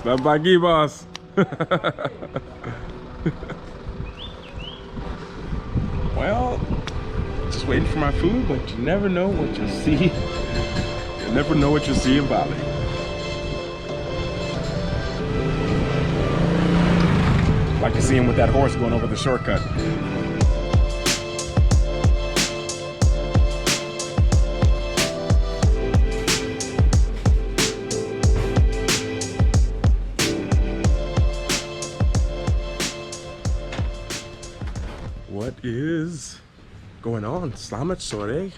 Selamat pagi, boss. Well, just waiting for my food, but you never know what you'll see. You never know what you'll see in Bali. Like you see him with that horse going over the shortcut. What is going on? Selamat sore.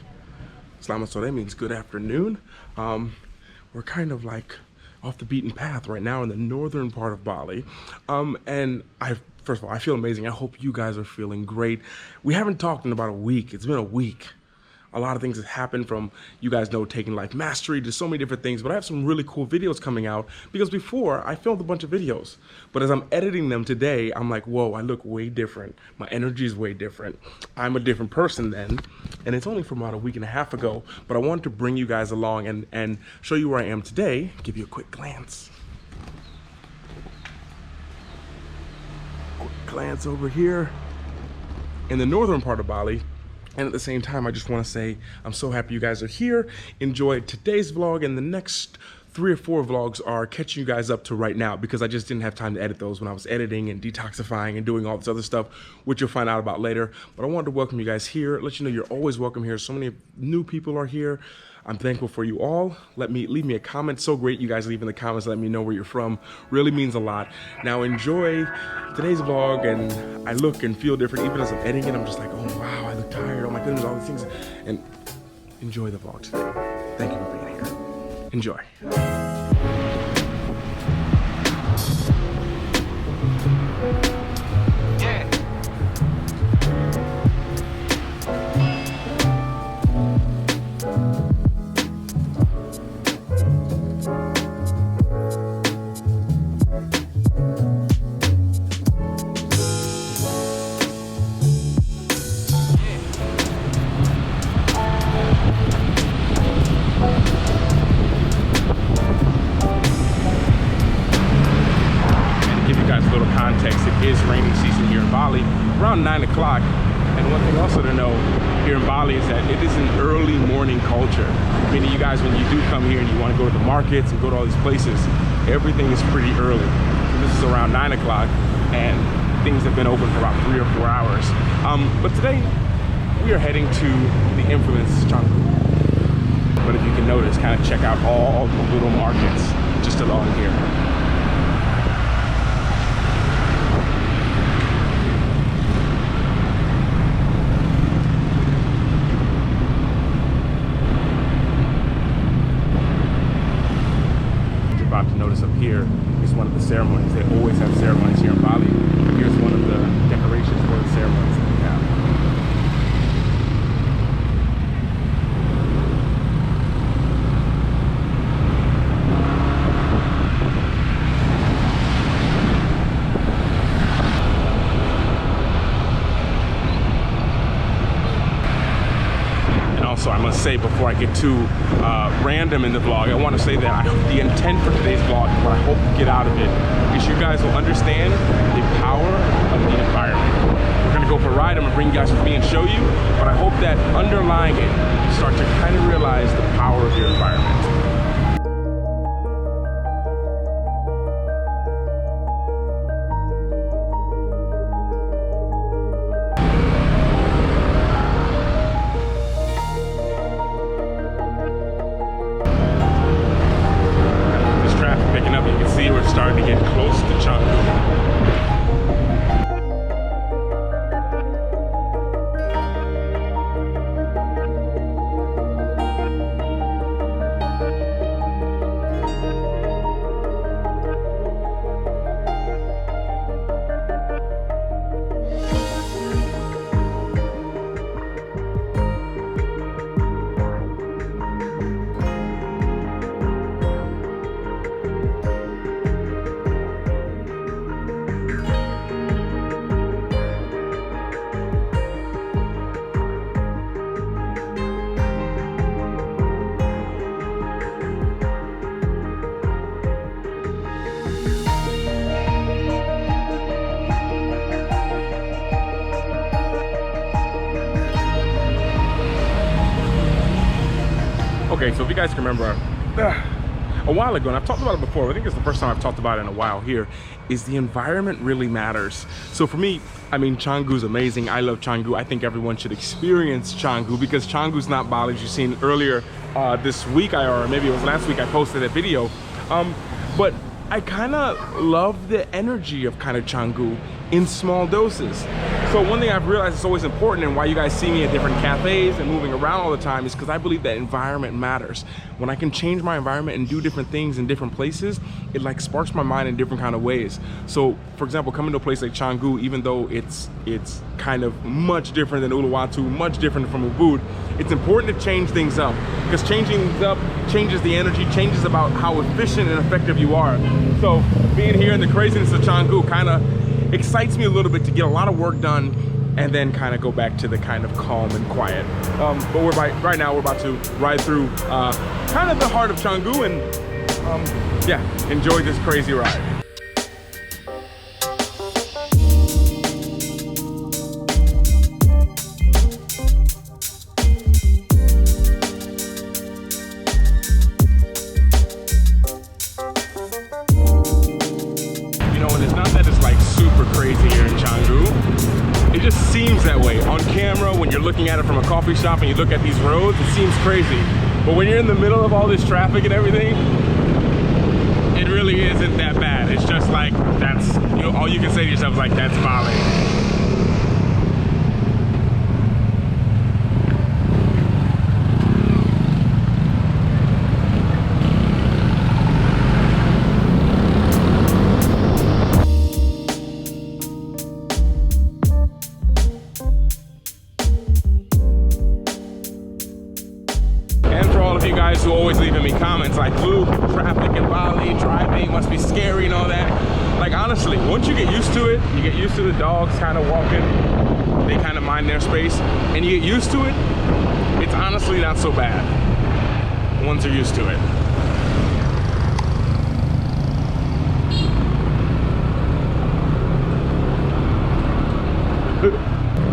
Selamat sore means good afternoon. We're kind of like off the beaten path right now in the northern part of Bali. And first of all, I feel amazing. I hope you guys are feeling great. We haven't talked in about a week. It's been a week. A lot of things have happened, from, you guys know, taking life mastery to so many different things, but I have some really cool videos coming out because before I filmed a bunch of videos, but as I'm editing them today, I'm like, whoa, I look way different. My energy is way different. I'm a different person then, and it's only from about a week and a half ago, but I wanted to bring you guys along and show you where I am today, give you a quick glance. Quick glance over here in the northern part of Bali. And at the same time, I just want to say I'm so happy you guys are here. Enjoy today's vlog, and the next 3 or 4 vlogs are catching you guys up to right now because I just didn't have time to edit those when I was editing and detoxifying and doing all this other stuff, which you'll find out about later. But I wanted to welcome you guys here, let you know you're always welcome here. So many new people are here. I'm thankful for you all. Leave me a comment. So great you guys leave in the comments, let me know where you're from. Really means a lot. Now enjoy today's vlog, and I look and feel different. Even as I'm editing it, I'm just like, oh wow, I look tired. Oh my goodness, all these things. And enjoy the vlog today. Thank you for being here. Enjoy. It is rainy season here in Bali, around 9 o'clock. And one thing also to know here in Bali is that it is an early morning culture. Meaning you guys, when you do come here and you want to go to the markets and go to all these places, everything is pretty early. So this is around 9 o'clock and things have been open for about 3 or 4 hours. But today we are heading to the infamous Canggu. But if you can notice, kind of check out all the little markets just along here. About to notice up here is one of the ceremonies. They always have ceremonies here in Bali. Here's one of the decorations for the ceremonies that we have. So I must say, before I get too random in the vlog, I want to say that the intent for today's vlog, what I hope to get out of it, is you guys will understand the power of the environment. We're going to go for a ride. I'm going to bring you guys with me and show you, but I hope that underlying it, you start to kind of realize the power of your environment. We're starting to get close to Canggu. Okay, so if you guys can remember, a while ago, and I've talked about it before, I think it's the first time I've talked about it in a while here, is the environment really matters. So for me, I mean, Canggu's amazing. I love Canggu. I think everyone should experience Canggu because Canggu's not Bali. As you've seen earlier this week, or maybe it was last week, I posted a video. But I kind of love the energy of kind of Canggu in small doses. So one thing I've realized is always important, and why you guys see me at different cafes and moving around all the time, is because I believe that environment matters. When I can change my environment and do different things in different places, it like sparks my mind in different kind of ways. So for example, coming to a place like Canggu, even though it's kind of much different than Uluwatu, much different from Ubud, it's important to change things up, because changing things up changes the energy, changes about how efficient and effective you are. So being here in the craziness of Canggu kind of excites me a little bit to get a lot of work done and then kind of go back to the kind of calm and quiet. But right now we're about to ride through kind of the heart of Canggu and yeah, enjoy this crazy ride. It just seems that way on camera. When you're looking at it from a coffee shop and you look at these roads, it seems crazy. But when you're in the middle of all this traffic and everything, it really isn't that bad. It's just like, that's, you know, all you can say to yourself is like, that's Bali. You guys who always leaving me comments like, Luke, traffic in Bali, driving must be scary and all that. Like, honestly, once you get used to it, you get used to the dogs kind of walking, they kind of mind their space, and you get used to it, it's honestly not so bad once you're used to it.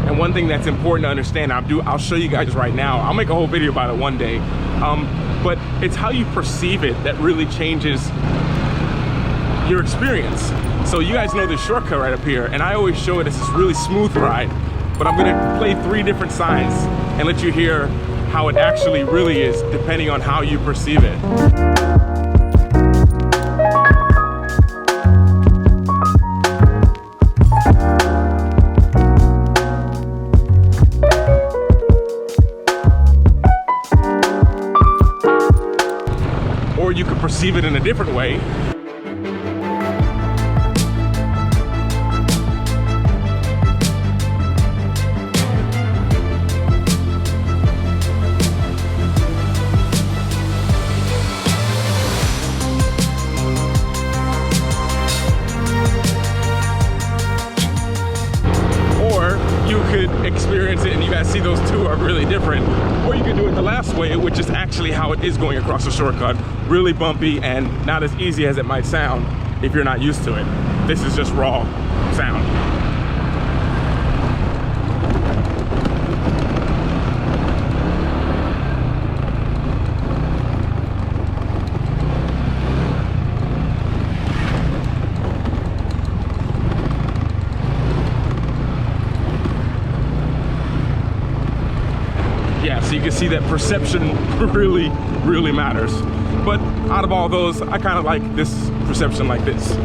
And one thing that's important to understand, I'll show you guys right now. I'll make a whole video about it one day. But it's how you perceive it that really changes your experience. So you guys know this shortcut right up here, and I always show it as this really smooth ride. But I'm gonna play 3 different sides and let you hear how it actually really is, depending on how you perceive it. Or you could perceive it in a different way. Or you could experience it and you guys see those two are really different. Or you could do it the last way, which is actually how it is going across the shortcut. Really bumpy and not as easy as it might sound if you're not used to it. This is just raw sound. Yeah, so you can see that perception really matters. But out of all those, I kind of like this perception like this.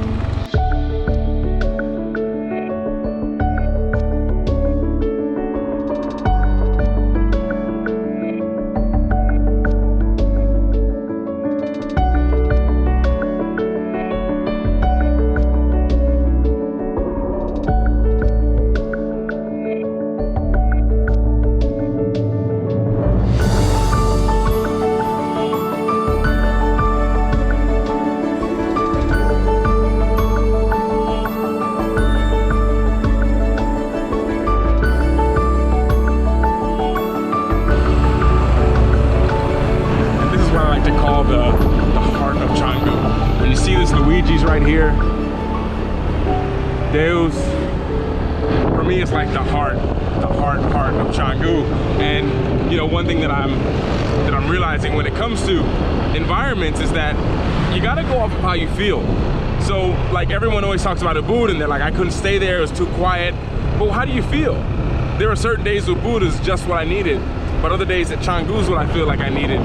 Right here, Deus, for me, it's like the heart of Canggu. And you know, one thing that I'm realizing when it comes to environments is that you gotta go off of how you feel. So like everyone always talks about Ubud and they're like, I couldn't stay there, it was too quiet. But how do you feel? There are certain days Ubud is just what I needed, but other days at Canggu is what I feel like I needed.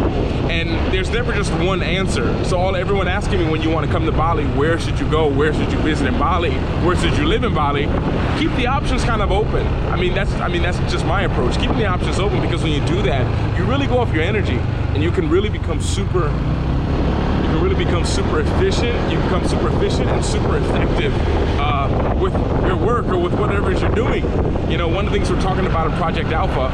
And there's never just one answer. So everyone asking me when you want to come to Bali, where should you go? Where should you visit in Bali? Where should you live in Bali? Keep the options kind of open. I mean, that's just my approach. Keeping the options open, because when you do that, you really go off your energy and you can really become super efficient. You become super efficient and super effective with your work or with whatever it is you're doing. You know, one of the things we're talking about in Project Alpha,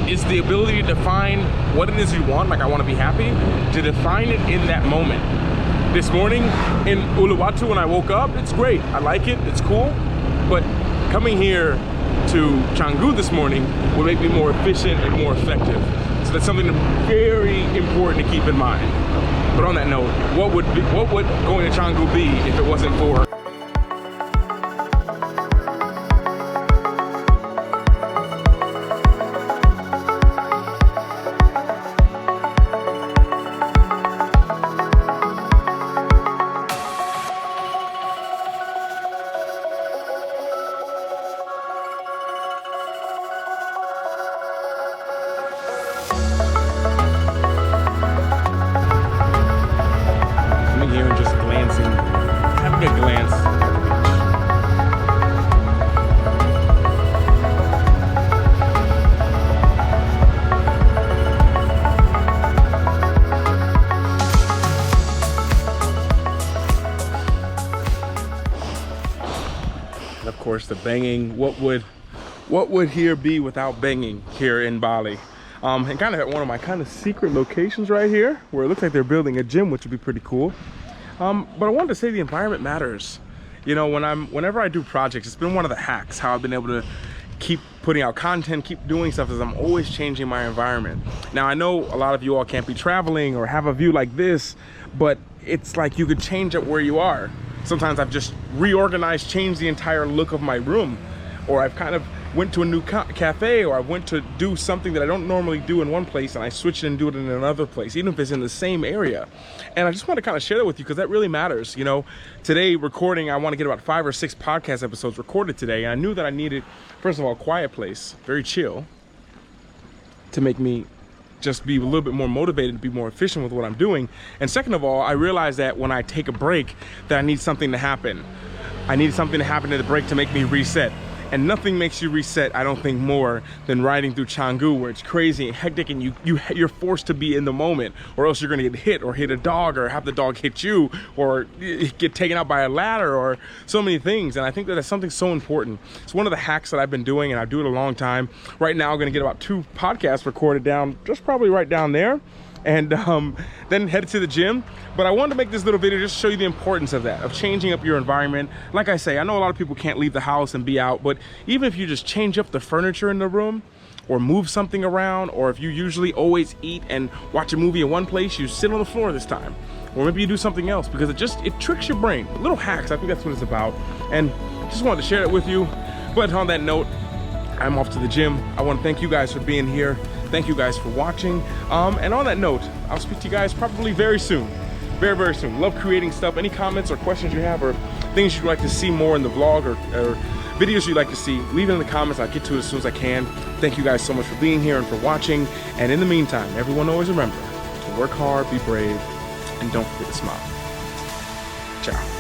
is the ability to define what it is you want. Like, I want to be happy, to define it in that moment. This morning in Uluwatu when I woke up, it's great. I like it, it's cool. But coming here to Canggu this morning will make me more efficient and more effective. So that's something very important to keep in mind. But on that note, what would going to Canggu be if it wasn't for the banging. What would here be without banging here in Bali? And kind of at one of my kind of secret locations right here, where it looks like they're building a gym, which would be pretty cool. But I wanted to say the environment matters. You know, whenever I do projects, it's been one of the hacks how I've been able to keep putting out content, keep doing stuff, is I'm always changing my environment. Now I know a lot of you all can't be traveling or have a view like this, but it's like you could change it where you are. Sometimes I've just reorganized, changed the entire look of my room, or I've kind of went to a new cafe, or I went to do something that I don't normally do in one place and I switch it and do it in another place, even if it's in the same area. And I just want to kind of share that with you because that really matters. You know, today recording, I want to get about 5 or 6 podcast episodes recorded today, and I knew that I needed, first of all, a quiet place, very chill, to make me just be a little bit more motivated to be more efficient with what I'm doing. And second of all, I realized that when I take a break, that I need something to happen. I need something to happen to the break to make me reset. And nothing makes you reset, I don't think, more than riding through Canggu, where it's crazy and hectic and you're forced to be in the moment, or else you're gonna get hit or hit a dog or have the dog hit you or get taken out by a ladder or so many things. And I think that that's something so important. It's one of the hacks that I've been doing, and I do it a long time. Right now I'm gonna get about 2 podcasts recorded down, just probably right down there, and then head to the gym. But I wanted to make this little video just to show you the importance of that, of changing up your environment. Like I say, I know a lot of people can't leave the house and be out, but even if you just change up the furniture in the room, or move something around, or if you usually always eat and watch a movie in one place, you sit on the floor this time. Or maybe you do something else, because it tricks your brain. Little hacks, I think that's what it's about. And just wanted to share it with you. But on that note, I'm off to the gym. I want to thank you guys for being here. Thank you guys for watching. And on that note, I'll speak to you guys probably very soon. Very, very soon. Love creating stuff. Any comments or questions you have, or things you'd like to see more in the vlog, or videos you'd like to see, leave it in the comments. I'll get to it as soon as I can. Thank you guys so much for being here and for watching. And in the meantime, everyone always remember to work hard, be brave, and don't forget to smile. Ciao.